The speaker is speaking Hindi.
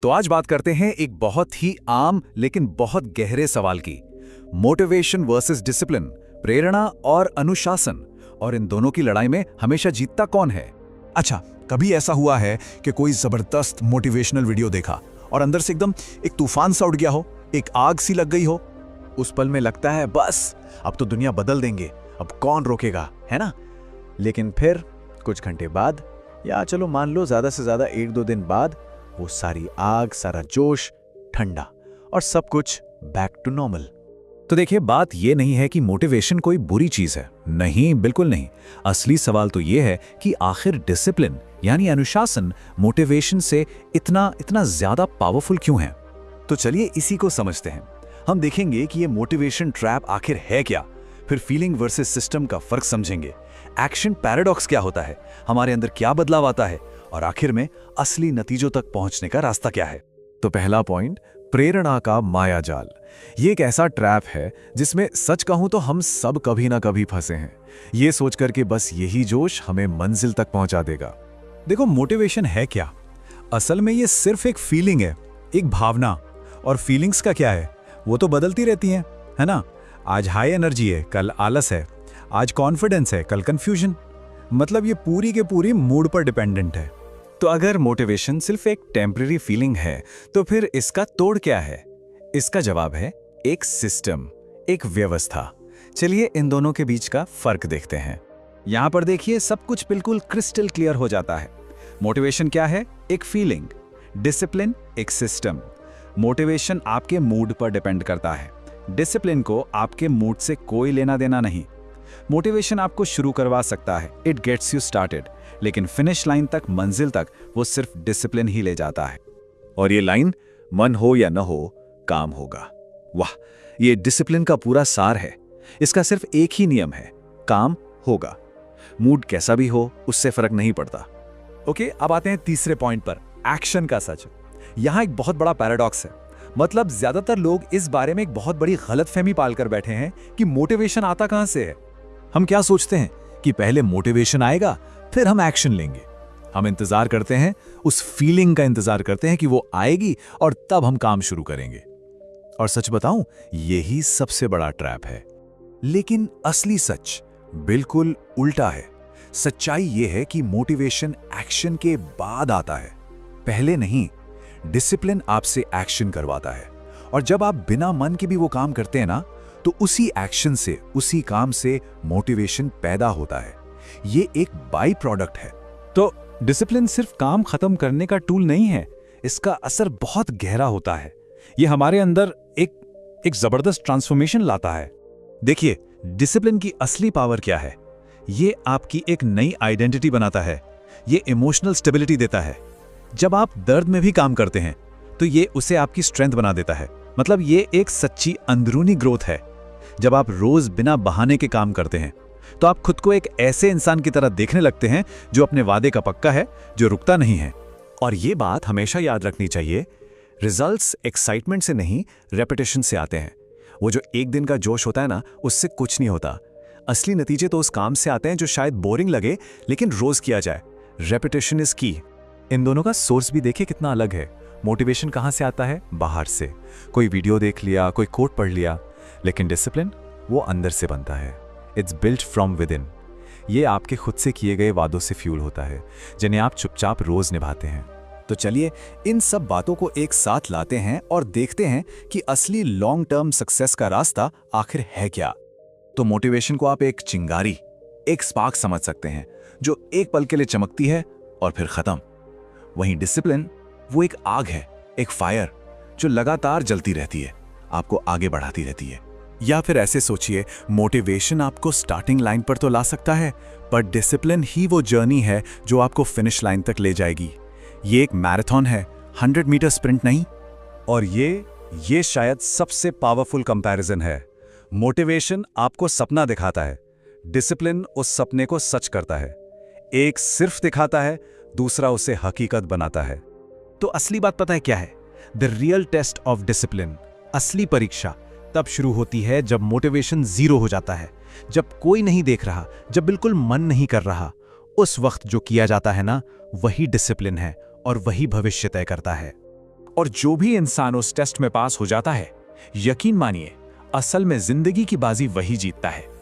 तो आज बात करते हैं एक बहुत ही आम लेकिन बहुत गहरे सवाल की। मोटिवेशन वर्सेस डिसिप्लिन, प्रेरणा और अनुशासन, और इन दोनों की लड़ाई में हमेशा जीतता कौन है। अच्छा, कभी ऐसा हुआ है कि कोई जबरदस्त मोटिवेशनल वीडियो देखा और अंदर से एकदम एक तूफान सा उठ गया हो, एक आग सी लग गई हो? उस पल में लगता है बस अब तो दुनिया बदल देंगे, अब कौन रोकेगा, है ना? लेकिन फिर कुछ घंटे बाद, या चलो मान लो ज्यादा से ज्यादा 1-2 दिन बाद, वो सारी आग, सारा जोश ठंडा और सब कुछ बैक टू नॉर्मल। तो देखिए, बात यह नहीं है कि मोटिवेशन कोई बुरी चीज है, नहीं, बिल्कुल नहीं। असली सवाल तो यह है कि आखिर डिसिप्लिन यानी अनुशासन मोटिवेशन से इतना ज्यादा पावरफुल क्यों है। तो चलिए इसी को समझते हैं। हम देखेंगे कि ये मोटिवेशन ट्रैप आखिर है क्या, फिर फीलिंग वर्सेस सिस्टम का फर्क समझेंगे, एक्शन पैराडॉक्स क्या होता है, हमारे अंदर क्या बदलाव आता है, और आखिर में असली नतीजों तक पहुंचने का रास्ता क्या है। तो पहला पॉइंट, प्रेरणा का मायाजाल। ये एक ऐसा ट्रैप है जिसमें सच कहूं तो हम सब कभी ना कभी फंसे हैं, ये सोचकर कि बस यही जोश हमें मंजिल तक पहुंचा देगा। देखो, मोटिवेशन है क्या? असल में ये सिर्फ एक फीलिंग है, एक भावना। और फीलिंग्स का क्या है, वो तो बदलती रहती हैं, है ना? आज हाई एनर्जी है, कल आलस है, आज कॉन्फिडेंस है, कल कंफ्यूजन। मतलब ये पूरी के पूरी मूड पर डिपेंडेंट है। तो अगर मोटिवेशन सिर्फ एक टेम्पररी फीलिंग है, तो फिर इसका तोड़ क्या है? इसका जवाब है एक सिस्टम, एक व्यवस्था। चलिए इन दोनों के बीच का फर्क देखते हैं। यहां पर देखिए, सब कुछ बिल्कुल क्रिस्टल क्लियर हो जाता है। मोटिवेशन क्या है? एक फीलिंग। डिसिप्लिन एक सिस्टम। मोटिवेशन आपके मूड पर डिपेंड करता है, डिसिप्लिन को आपके मूड से कोई लेना देना नहीं। मोटिवेशन आपको शुरू करवा सकता है, इट गेट्स यू स्टार्टेड, लेकिन फिनिश लाइन तक, मंजिल तक वो सिर्फ डिसिप्लिन ही ले जाता है। और ये लाइन मन हो या न हो, काम होगा। वाह, ये डिसिप्लिन का पूरा सार है। इसका सिर्फ एक ही नियम है, काम होगा। मूड कैसा भी हो, उससे फर्क नहीं पड़ता। ओके, अब आते हैं तीसरे पॉइंट पर, एक्शन का सच। यहां एक बहुत बड़ा पैराडॉक्स है। मतलब ज्यादातर लोग इस बारे में एक बहुत बड़ी गलतफहमी पालकर बैठे हैं कि मोटिवेशन आता कहां से है। हम क्या सोचते हैं कि पहले मोटिवेशन आएगा, फिर हम एक्शन लेंगे। हम इंतजार करते हैं, उस फीलिंग का इंतजार करते हैं कि वो आएगी और तब हम काम शुरू करेंगे। और सच बताऊं, यही सबसे बड़ा ट्रैप है। लेकिन असली सच बिल्कुल उल्टा है। सच्चाई यह है कि मोटिवेशन एक्शन के बाद आता है, पहले नहीं। डिसिप्लिन आपसे एक्शन करवाता है, और जब आप बिना मन के भी वो काम करते हैं ना, तो उसी एक्शन से, उसी काम से मोटिवेशन पैदा होता है। ये एक बाई प्रोडक्ट है। तो डिसिप्लिन सिर्फ काम खत्म करने का टूल नहीं है, इसका असर बहुत गहरा होता है। ये हमारे अंदर एक जबरदस्त ट्रांसफॉर्मेशन लाता है। देखिए, डिसिप्लिन की असली पावर क्या है? ये आपकी एक नई आइडेंटिटी बनाता है, ये इमोशनल स्टेबिलिटी देता है। जब आप दर्द में भी काम करते हैं, तो ये उसे आपकी स्ट्रेंथ बना देता है। मतलब ये एक सच्ची अंदरूनी ग्रोथ है। जब आप रोज बिना बहाने के काम करते हैं, तो आप खुद को एक ऐसे इंसान की तरह देखने लगते हैं जो अपने वादे का पक्का है, जो रुकता नहीं है। और ये बात हमेशा याद रखनी चाहिए, रिजल्ट्स एक्साइटमेंट से नहीं, रेपिटेशन से आते हैं। वो जो एक दिन का जोश होता है ना, उससे कुछ नहीं होता। असली नतीजे तो उस काम से आते हैं जो शायद बोरिंग लगे, लेकिन रोज किया जाए। रेपिटेशन इज की। इन दोनों का सोर्स भी देखिए कितना अलग है। मोटिवेशन कहां से आता है? बाहर से, कोई वीडियो देख लिया, कोई कोट पढ़ लिया। लेकिन डिसिप्लिन वो अंदर से बनता है। It's built from with in. ये आपके खुद से किए गए वादों से फ्यूल होता है, जिन्हें आप चुपचाप रोज निभाते हैं। तो चलिए इन सब बातों को एक साथ लाते हैं और देखते हैं कि असली लॉन्ग टर्म सक्सेस का रास्ता आखिर है क्या। तो मोटिवेशन को आप एक चिंगारी, एक स्पार्क समझ सकते हैं, जो एक पल के लिए चमकती है और फिर खत्म। वहीं डिसिप्लिन वो एक आग है, एक फायर, जो लगातार जलती रहती है, आपको आगे बढ़ाती रहती है। या फिर ऐसे सोचिए, मोटिवेशन आपको स्टार्टिंग लाइन पर तो ला सकता है, पर डिसिप्लिन ही वो जर्नी है जो आपको फिनिश लाइन तक ले जाएगी। ये एक मैराथन है, 100 मीटर स्प्रिंट नहीं। और ये शायद सबसे पावरफुल कंपैरिजन है। मोटिवेशन आपको सपना दिखाता है, डिसिप्लिन उस सपने को सच करता है। एक सिर्फ दिखाता है, दूसरा उसे हकीकत बनाता है। तो असली बात पता है क्या है? The real test of discipline, असली परीक्षा तब शुरू होती है जब मोटिवेशन जीरो हो जाता है, जब कोई नहीं देख रहा, जब बिल्कुल मन नहीं कर रहा। उस वक्त जो किया जाता है ना, वही डिसिप्लिन है और वही भविष्य तय करता है। और जो भी इंसान उस टेस्ट में पास हो जाता है, यकीन मानिए, असल में जिंदगी की बाजी वही जीतता है।